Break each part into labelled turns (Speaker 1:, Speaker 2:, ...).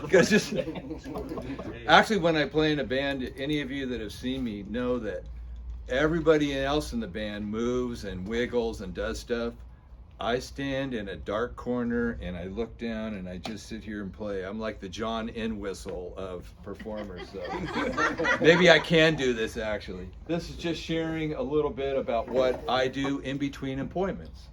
Speaker 1: Because just actually, when I play in a band, any of you that have seen me know that everybody else in the band moves and wiggles and does stuff. I stand in a dark corner and I look down and I just sit here and play. I'm like the John Entwistle of performers. So maybe I can do this actually. This is just sharing a little bit about what I do in between appointments.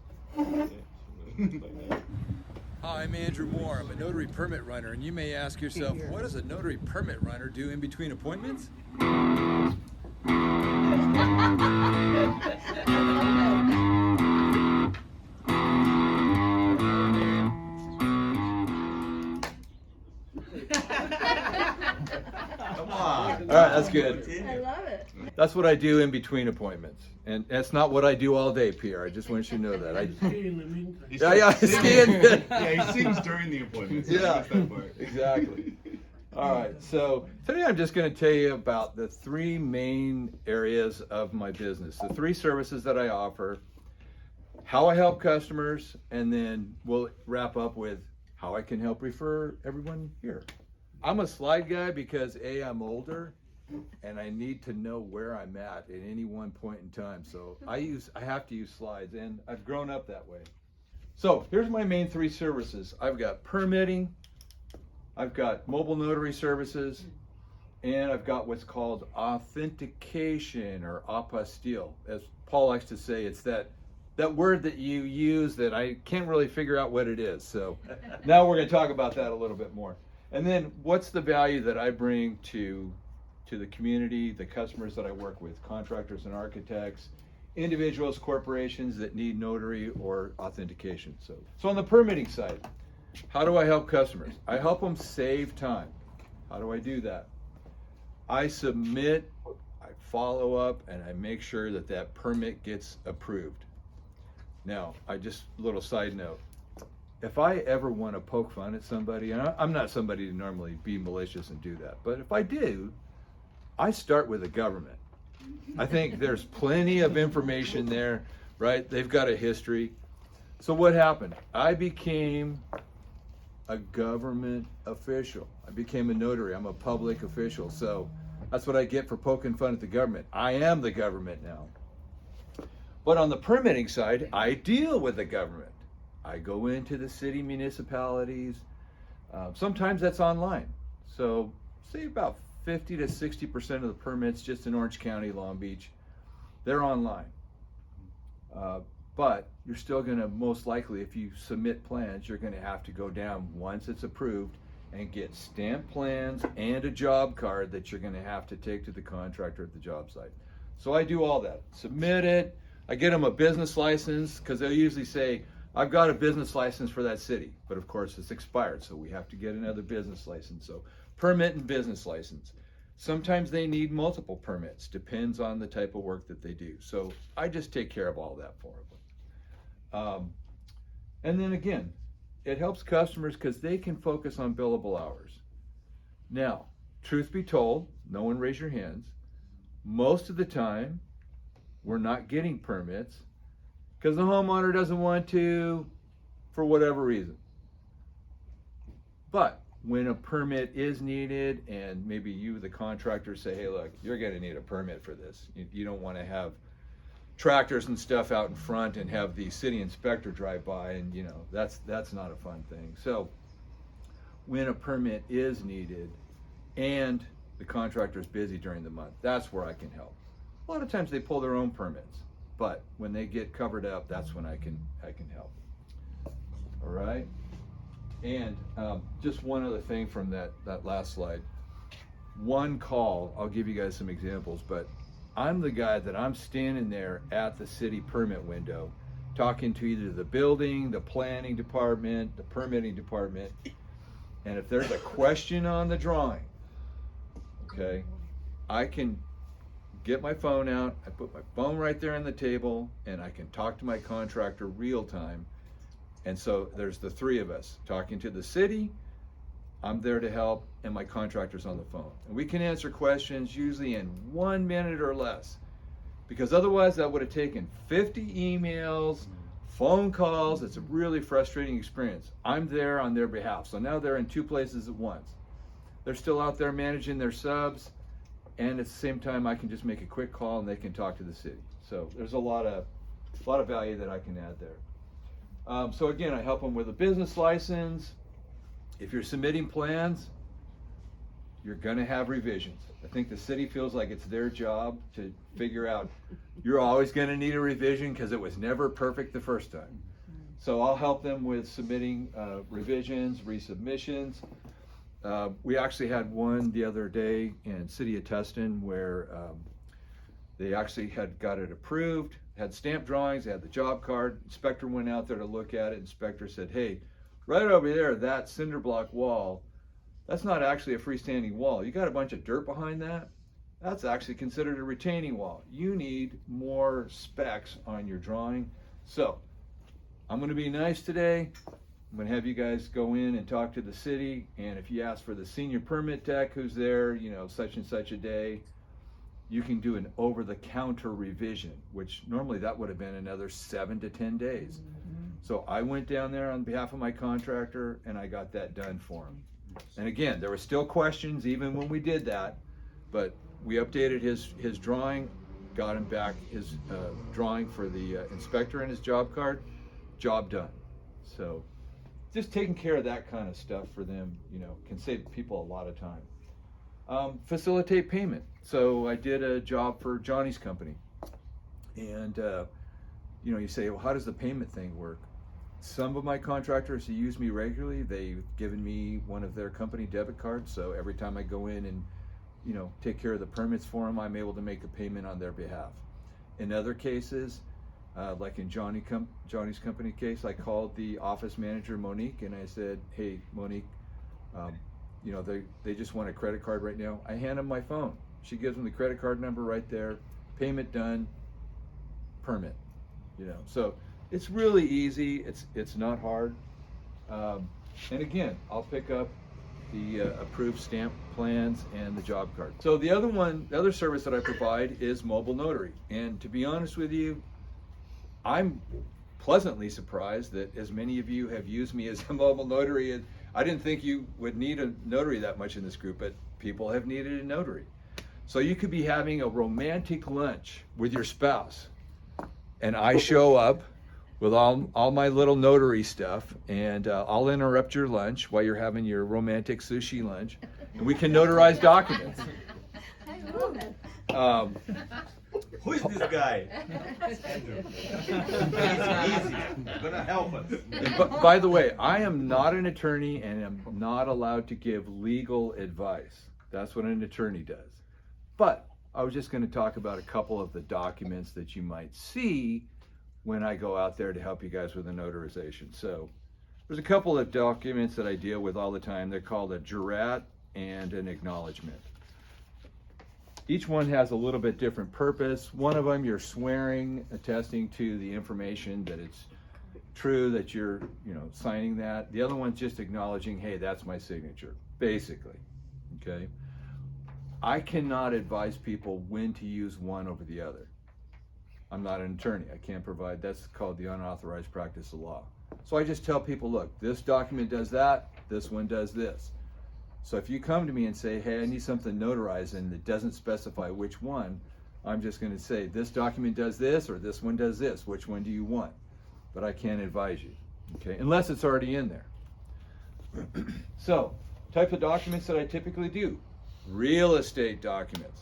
Speaker 1: Hi, I'm Andrew Moore. I'm a notary permit runner, and you may ask yourself, what does a notary permit runner do in between appointments? All right, that's good.
Speaker 2: I love it.
Speaker 1: That's what I do in between appointments. And that's not what I do all day, Pierre. I just want you to know that. I
Speaker 3: He sings during the appointments.
Speaker 1: Yeah, exactly. All right, so today I'm just going to tell you about the three main areas of my business, the three services that I offer, how I help customers, and then we'll wrap up with how I can help refer everyone here. I'm a slide guy because A, I'm older and I need to know where I'm at any one point in time. So I have to use slides, and I've grown up that way. So here's my main three services. I've got permitting, I've got mobile notary services, and I've got what's called authentication or apostille. As Paul likes to say, it's that word that you use that I can't really figure out what it is. So now we're going to talk about that a little bit more. And then what's the value that I bring to the community, the customers that I work with, contractors and architects, individuals, corporations that need notary or authentication. So on the permitting side, how do I help customers? I help them save time. How do I do that? I submit, I follow up, and I make sure that that permit gets approved. Now, a little side note. If I ever want to poke fun at somebody, and I'm not somebody to normally be malicious and do that, but if I do, I start with the government. I think there's plenty of information there, right? They've got a history. So what happened? I became a government official. I became a notary. I'm a public official. So that's what I get for poking fun at the government. I am the government now. But on the permitting side, I deal with the government. I go into the city municipalities. Sometimes that's online. So say about 50 to 60% of the permits just in Orange County, Long Beach, they're online. But you're still gonna, most likely, if you submit plans, you're gonna have to go down once it's approved and get stamped plans and a job card that you're gonna have to take to the contractor at the job site. So I do all that. Submit it. I get them a business license, because they'll usually say, I've got a business license for that city, but of course it's expired, so we have to get another business license. So permit and business license. Sometimes they need multiple permits, depends on the type of work that they do. So I just take care of all that for them. And then again, it helps customers because they can focus on billable hours. Now, truth be told, no one raise your hands, most of the time we're not getting permits because the homeowner doesn't want to for whatever reason. But when a permit is needed and maybe you, the contractor, say, hey, look, you're gonna need a permit for this. You don't wanna have tractors and stuff out in front and have the city inspector drive by, and that's not a fun thing. So when a permit is needed and the contractor's busy during the month, that's where I can help. A lot of times they pull their own permits, but when they get covered up, that's when I can help. All right. And just one other thing from that last slide. One call, I'll give you guys some examples, but I'm the guy that I'm standing there at the city permit window talking to either the building, the planning department, the permitting department, and if there's a question on the drawing, okay, I can get my phone out, I put my phone right there on the table, and I can talk to my contractor real time. And so there's the three of us talking to the city, I'm there to help, and my contractor's on the phone. And we can answer questions usually in 1 minute or less, because otherwise that would have taken 50 emails, Phone calls, it's a really frustrating experience. I'm there on their behalf. So now they're in two places at once. They're still out there managing their subs, and at the same time I can just make a quick call and they can talk to the city. So there's a lot of value that I can add there. So again, I help them with a business license. If you're submitting plans, you're gonna have revisions. I think the city feels like it's their job to figure out, you're always gonna need a revision because it was never perfect the first time. So I'll help them with submitting revisions, resubmissions. We actually had one the other day in City of Tustin where they actually had got it approved, had stamp drawings, they had the job card. Inspector went out there to look at it. Inspector said, hey, right over there, that cinder block wall, that's not actually a freestanding wall. You got a bunch of dirt behind that. That's actually considered a retaining wall. You need more specs on your drawing. So I'm gonna be nice today. I'm gonna have you guys go in and talk to the city, and if you ask for the senior permit tech who's there, you know, such and such a day, you can do an over-the-counter revision, which normally that would have been another 7 to 10 days. So I went down there on behalf of my contractor and I got that done for him. And again, there were still questions even when we did that, but we updated his drawing, got him back his drawing for the inspector and his job card, job done. So just taking care of that kind of stuff for them, you know, can save people a lot of time. Facilitate payment. So I did a job for Johnny's company, and you know, you say, well, how does the payment thing work? Some of my contractors who use me regularly, they've given me one of their company debit cards, so every time I go in and, you know, take care of the permits for them, I'm able to make a payment on their behalf. In other cases, like in Johnny's company case, I called the office manager, Monique, and I said, hey, Monique, you know, they just want a credit card right now. I hand them my phone. She gives them the credit card number right there, payment done, permit, you know. So it's really easy, it's not hard. And again, I'll pick up the approved stamp plans and the job card. So the other service that I provide is mobile notary. And to be honest with you, I'm pleasantly surprised that as many of you have used me as a mobile notary. And I didn't think you would need a notary that much in this group, but people have needed a notary. So you could be having a romantic lunch with your spouse, and I show up with all my little notary stuff, and I'll interrupt your lunch while you're having your romantic sushi lunch, and we can notarize documents.
Speaker 2: I love it.
Speaker 3: Who is this guy? Andrew. Easy. Gonna help us.
Speaker 1: And by the way, I am not an attorney and am not allowed to give legal advice. That's what an attorney does. But I was just going to talk about a couple of the documents that you might see when I go out there to help you guys with the notarization. So there's a couple of documents that I deal with all the time. They're called a jurat and an acknowledgement. Each one has a little bit different purpose. One of them, you're swearing, attesting to the information that it's true that you're, you know, signing that. The other one's just acknowledging, hey, that's my signature, basically, okay? I cannot advise people when to use one over the other. I'm not an attorney. I can't provide, that's called the unauthorized practice of law. So I just tell people, look, this document does that, this one does this. So if you come to me and say, hey, I need something notarized and it doesn't specify which one, I'm just going to say, this document does this or this one does this. Which one do you want? But I can't advise you, okay? Unless it's already in there. So, type of documents that I typically do. Real estate documents.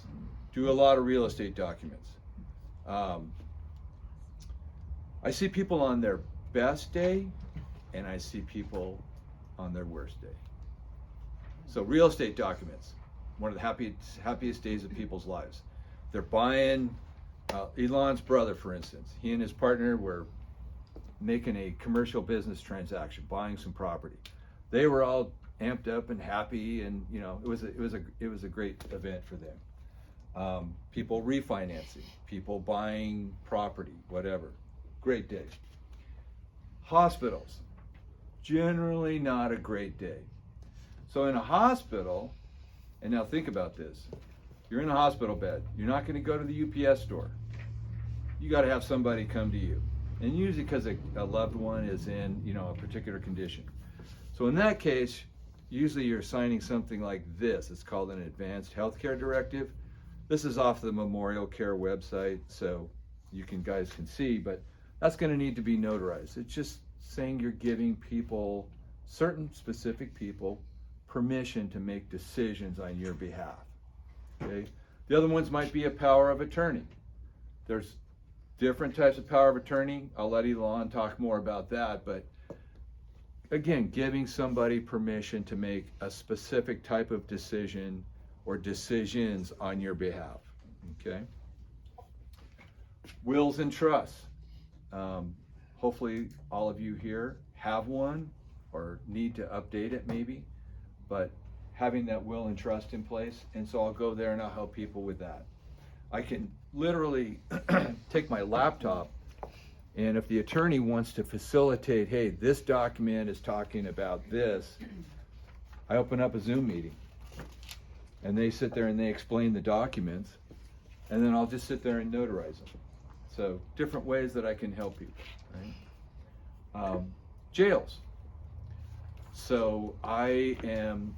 Speaker 1: Do a lot of real estate documents. I see people on their best day and I see people on their worst day. So real estate documents, one of the happiest days of people's lives. They're buying, Elon's brother, for instance, he and his partner were making a commercial business transaction, buying some property. They were all amped up and happy, and you know, it was a great event for them. People refinancing, people buying property, whatever. Great day. Hospitals, generally not a great day. So in a hospital, and now think about this, you're in a hospital bed, you're not going to go to the UPS store. You got to have somebody come to you. and usually because a loved one is in, a particular condition. So in that case, usually you're signing something like this. It's called an Advanced Healthcare Directive. This is off the Memorial Care website, so you guys can see, but that's going to need to be notarized. It's just saying you're giving people, certain specific people, permission to make decisions on your behalf. Okay? The other ones might be a power of attorney. There's different types of power of attorney. I'll let Elon talk more about that, but again, giving somebody permission to make a specific type of decision or decisions on your behalf. Okay? Wills and trusts. Hopefully all of you here have one or need to update it maybe, but having that will and trust in place, and so I'll go there and I'll help people with that. I can literally take my laptop, and if the attorney wants to facilitate, hey, this document is talking about this, I open up a Zoom meeting, and they sit there and they explain the documents, and then I'll just sit there and notarize them. So different ways that I can help people, right? Jails. So I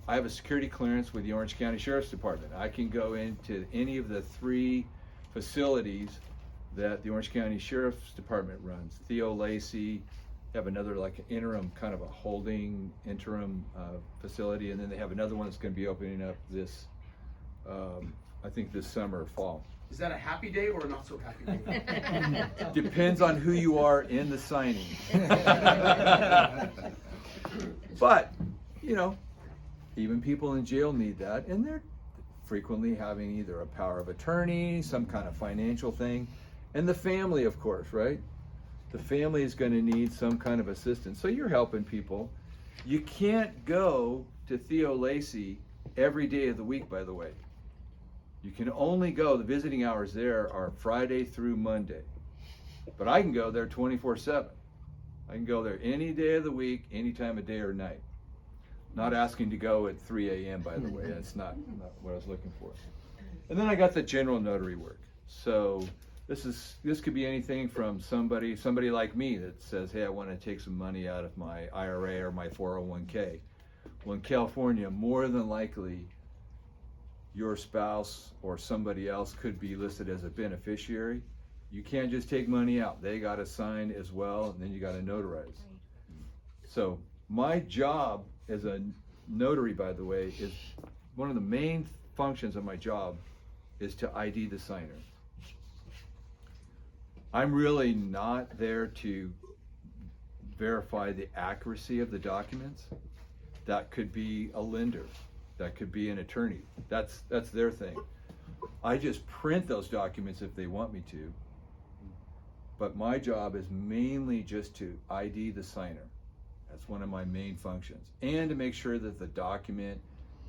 Speaker 1: have a security clearance with the Orange County Sheriff's Department. I can go into any of the 3 facilities that the Orange County Sheriff's Department runs. Theo Lacey, have another like an interim, kind of a holding interim facility, and then they have another one that's going to be opening up this, I think this summer or fall.
Speaker 4: Is that a happy day or a not so happy day?
Speaker 1: Depends on who you are in the signing. But, even people in jail need that, and they're frequently having either a power of attorney, some kind of financial thing, and the family, of course, right? The family is going to need some kind of assistance. So you're helping people. You can't go to Theo Lacey every day of the week, by the way. You can only go, the visiting hours there are Friday through Monday. But I can go there 24/7. I can go there any day of the week, any time of day or night. Not asking to go at 3 a.m., by the way. That's not what I was looking for. And then I got the general notary work. So this could be anything from somebody like me that says, hey, I want to take some money out of my IRA or my 401k. Well, in California, more than likely, your spouse or somebody else could be listed as a beneficiary. You can't just take money out. They got to sign as well, and then you got to notarize. So my job as a notary, by the way, is one of the main functions of my job is to ID the signer. I'm really not there to verify the accuracy of the documents. That could be a lender. That could be an attorney. That's their thing. I just print those documents if they want me to. But my job is mainly just to ID the signer. That's one of my main functions. And to make sure that the document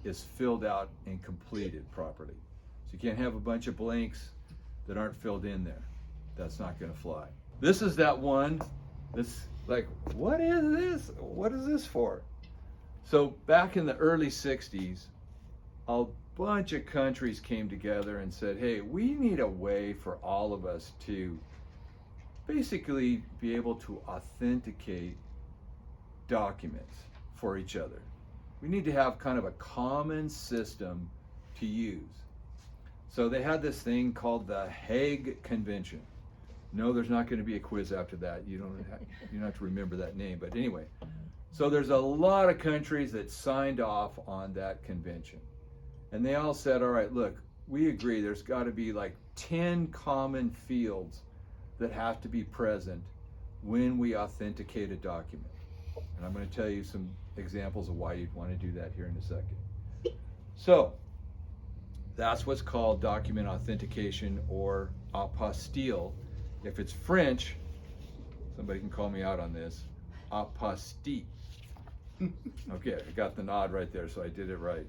Speaker 1: is filled out and completed properly. So you can't have a bunch of blanks that aren't filled in there. That's not going to fly. This is that one. What is this? What is this for? So back in the early 60s, a bunch of countries came together and said, hey, we need a way for all of us to basically be able to authenticate documents for each other. We need to have kind of a common system to use. So they had this thing called the Hague Convention. No, there's not going to be a quiz after that. You don't have to remember that name, but anyway. So there's a lot of countries that signed off on that convention. And they all said, all right, look, we agree there's got to be like 10 common fields that have to be present when we authenticate a document. And I'm going to tell you some examples of why you'd want to do that here in a second. So that's what's called document authentication, or apostille. If it's French, somebody can call me out on this, apostille. Okay, I got the nod right there, so I did it right.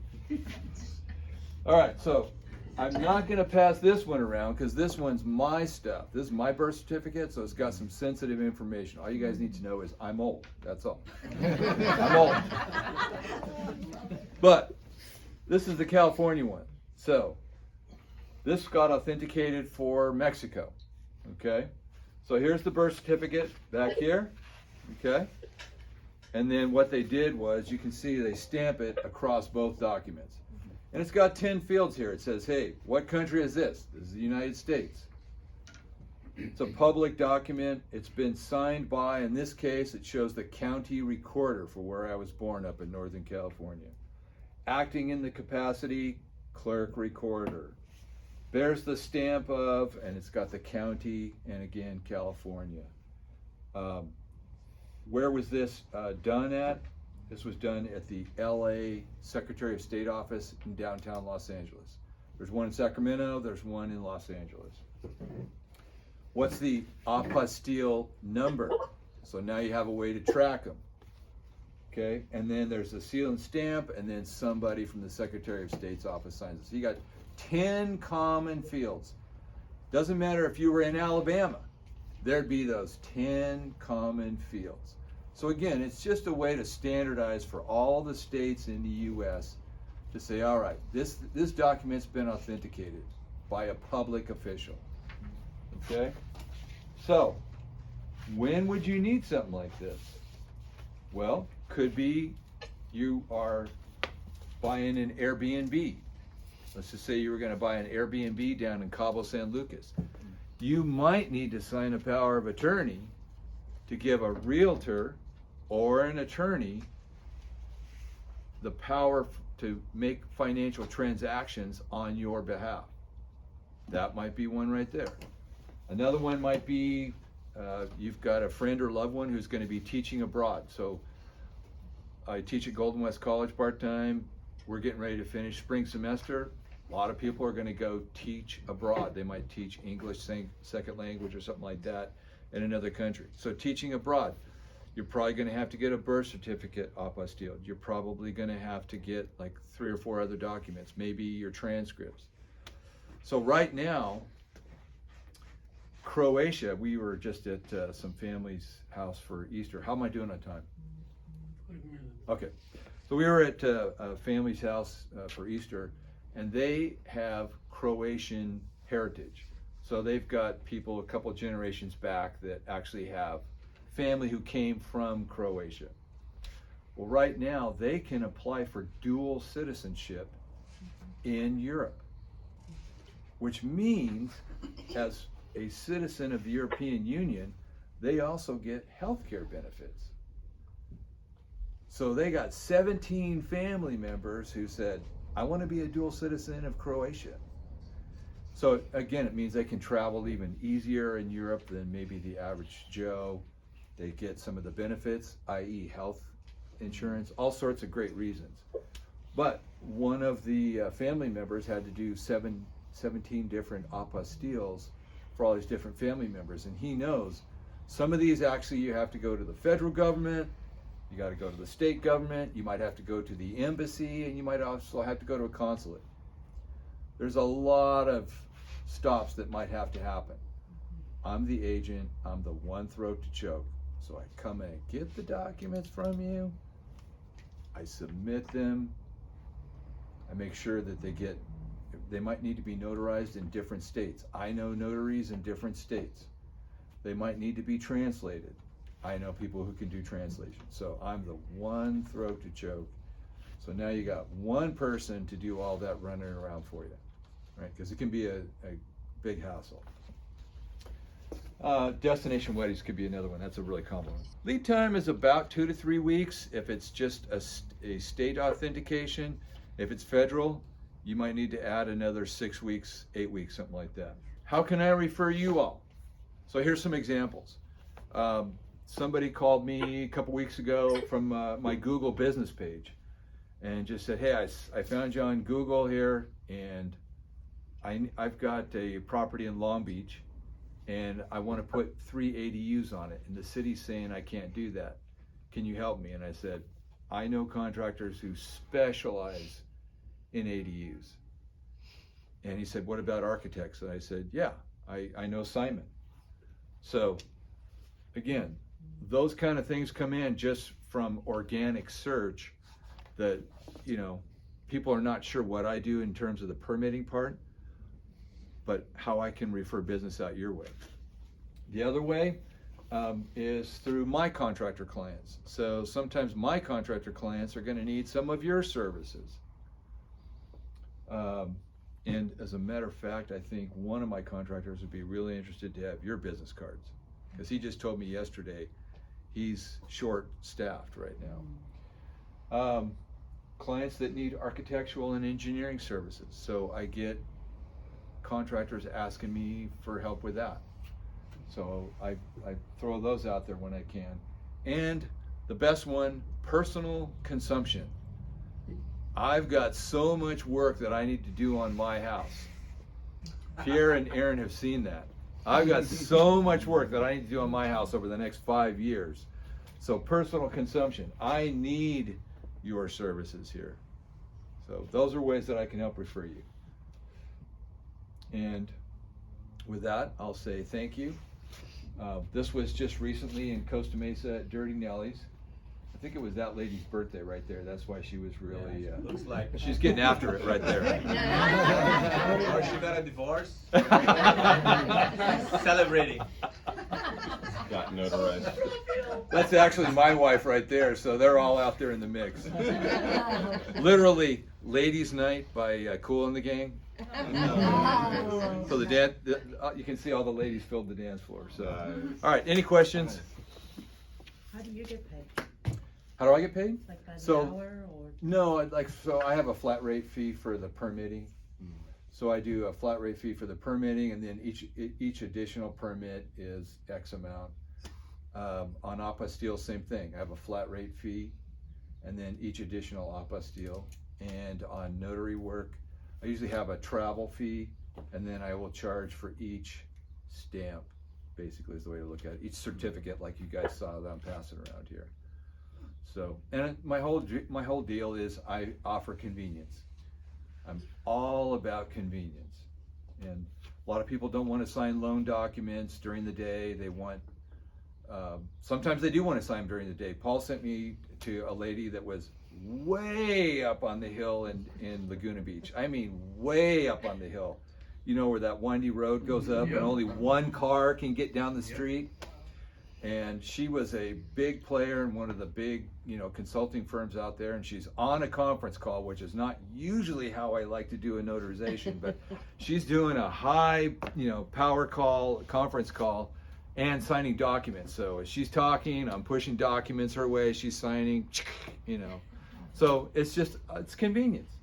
Speaker 1: All right, so I'm not going to pass this one around because this one's my stuff. This is my birth certificate, so it's got some sensitive information. All you guys need to know is I'm old. That's all. I'm old. But this is the California one. So this got authenticated for Mexico. Okay? So here's the birth certificate back here, okay? And then what they did was, you can see they stamp it across both documents. And it's got 10 fields here. It says, hey, what country is this? This is the United States. It's a public document. It's been signed by, in this case, it shows the county recorder for where I was born up in Northern California. Acting in the capacity, clerk recorder. There's the stamp of, and it's got the county, and again, California. Where was this done at? This was done at the LA Secretary of State office in downtown Los Angeles. There's one in Sacramento, there's one in Los Angeles. What's the Apostille number? So now you have a way to track them. Okay, and then there's a seal and stamp, and then somebody from the Secretary of State's office signs it. So you got 10 common fields. Doesn't matter if you were in Alabama, there'd be those 10 common fields. So again, it's just a way to standardize for all the states in the US to say, all right, this document's been authenticated by a public official. Okay? So, when would you need something like this? Well, could be you are buying an Airbnb. Let's just say you were going to buy an Airbnb down in Cabo San Lucas. You might need to sign a power of attorney to give a realtor or an attorney the power to make financial transactions on your behalf. That might be one right there. Another one might be you've got a friend or loved one who's going to be teaching abroad. So I teach at Golden West College part-time. We're getting ready to finish spring semester. A lot of people are going to go teach abroad. They might teach English second language or something like that in another country. So teaching abroad, you're probably going to have to get a birth certificate apostille. You're probably going to have to get like 3 or 4 other documents, maybe your transcripts. So right now, Croatia, we were just at some family's house for Easter. How am I doing on time? Okay. So we were at a family's house for Easter, and they have Croatian heritage. So they've got people a couple generations back that actually have family who came from Croatia. Well, right now they can apply for dual citizenship in Europe, which means as a citizen of the European Union, they also get health care benefits. So they got 17 family members who said, I want to be a dual citizen of Croatia. So again, it means they can travel even easier in Europe than maybe the average Joe. They get some of the benefits, i.e. health insurance, all sorts of great reasons. But one of the family members had to do 17 different apostilles for all these different family members. And he knows some of these actually you have to go to the federal government, you got to go to the state government, you might have to go to the embassy, and you might also have to go to a consulate. There's a lot of stops that might have to happen. I'm the agent, I'm the one throat to choke. So I come and get the documents from you, I submit them, I make sure that they might need to be notarized in different states. I know notaries in different states. They might need to be translated. I know people who can do translation. So I'm the one throat to choke. So now you got one person to do all that running around for you, right? Because it can be a big hassle. Destination weddings could be another one. That's a really common one. Lead time is about 2 to 3 weeks if it's just a state authentication. If it's federal, you might need to add another 6 weeks, 8 weeks, something like that. How can I refer you all? So here's some examples. Somebody called me a couple weeks ago from my Google business page and just said, hey, I found you on Google here, and I've got a property in Long Beach, and I want to put 3 ADUs on it, and the city's saying I can't do that. Can you help me? And I said, I know contractors who specialize in ADUs. And he said, what about architects? And I said, yeah, I know Simon. So again, those kind of things come in just from organic search that, you know, people are not sure what I do in terms of the permitting part, but how I can refer business out your way. The other way is through my contractor clients. So sometimes my contractor clients are going to need some of your services. And as a matter of fact, I think one of my contractors would be really interested to have your business cards, because he just told me yesterday he's short-staffed right now. Clients that need architectural and engineering services. So I get contractors asking me for help with that. So I throw those out there when I can. And the best one, personal consumption. I've got so much work that I need to do on my house. Pierre and Aaron have seen that. I've got so much work that I need to do on my house over the next 5 years. So personal consumption, I need your services here. So those are ways that I can help refer you. And with that, I'll say thank you. This was just recently in Costa Mesa at Dirty Nelly's. I think it was that lady's birthday right there. That's why she was really,
Speaker 3: Looks like.
Speaker 1: she's getting after it right there.
Speaker 3: Or she got a divorce. Celebrating.
Speaker 5: Got notarized.
Speaker 1: That's actually my wife right there, so they're all out there in the mix. Literally, Ladies' Night by Kool and the Gang. So you can see all the ladies filled the dance floor. So, all right, any questions?
Speaker 2: How do you get paid?
Speaker 1: How do I get paid?
Speaker 2: Like by the
Speaker 1: So-
Speaker 2: hour or?
Speaker 1: No, so I have a flat rate fee for the permitting. So I do a flat rate fee for the permitting, and then each additional permit is X amount. On Apostille, same thing. I have a flat rate fee, and then each additional Apostille. And on notary work, I usually have a travel fee, and then I will charge for each stamp, basically is the way to look at it. Each certificate, like you guys saw that I'm passing around here. So, and my whole deal is I offer convenience. I'm all about convenience. And a lot of people don't want to sign loan documents during the day. They want, sometimes they do want to sign them during the day. Paul sent me to a lady that was way up on the hill in Laguna Beach. I mean, way up on the hill. You know where that windy road goes up and only one car can get down the street? And she was a big player in one of the big, consulting firms out there, and she's on a conference call, which is not usually how I like to do a notarization, but she's doing a high, power call, conference call, and signing documents. So as she's talking, I'm pushing documents her way, she's signing, So it's convenience.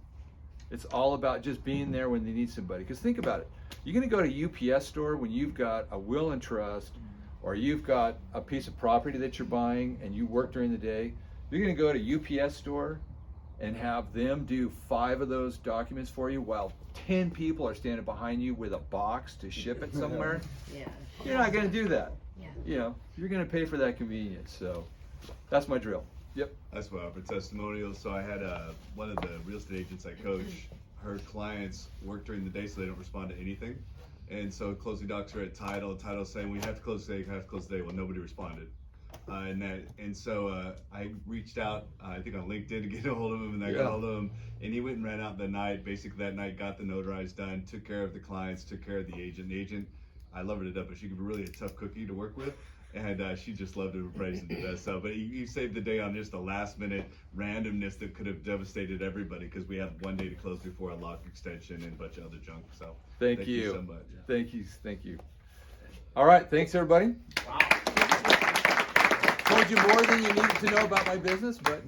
Speaker 1: It's all about just being there when they need somebody. Because think about it, you're gonna go to UPS store when you've got a will and trust, or you've got a piece of property that you're buying and you work during the day. You're gonna go to UPS store and have them do 5 of those documents for you while 10 people are standing behind you with a box to ship it somewhere.
Speaker 2: Yeah.
Speaker 1: You're not gonna do that.
Speaker 2: Yeah.
Speaker 1: You're gonna pay for that convenience. So that's my drill. Yep.
Speaker 6: That's why for testimonials. So I had one of the real estate agents I coach. Her clients work during the day, so they don't respond to anything. And so closing docs are at title saying, well, you have to close today, you have to close today. Well, nobody responded. And so I reached out, I think on LinkedIn to get a hold of him, and I got a hold of him. And he went and ran out the night, basically that night, got the notarized done, took care of the clients, took care of the agent. The agent, I love her to death, but she could be really a tough cookie to work with. And she just loved him and praised him to death. So, but you saved the day on just a last minute randomness that could have devastated everybody, because we had one day to close before a lock extension and a bunch of other junk. So
Speaker 1: Thank you
Speaker 6: so much.
Speaker 1: Thank you. All right, thanks everybody.
Speaker 4: Wow.
Speaker 1: Told you more than you needed to know about my business, but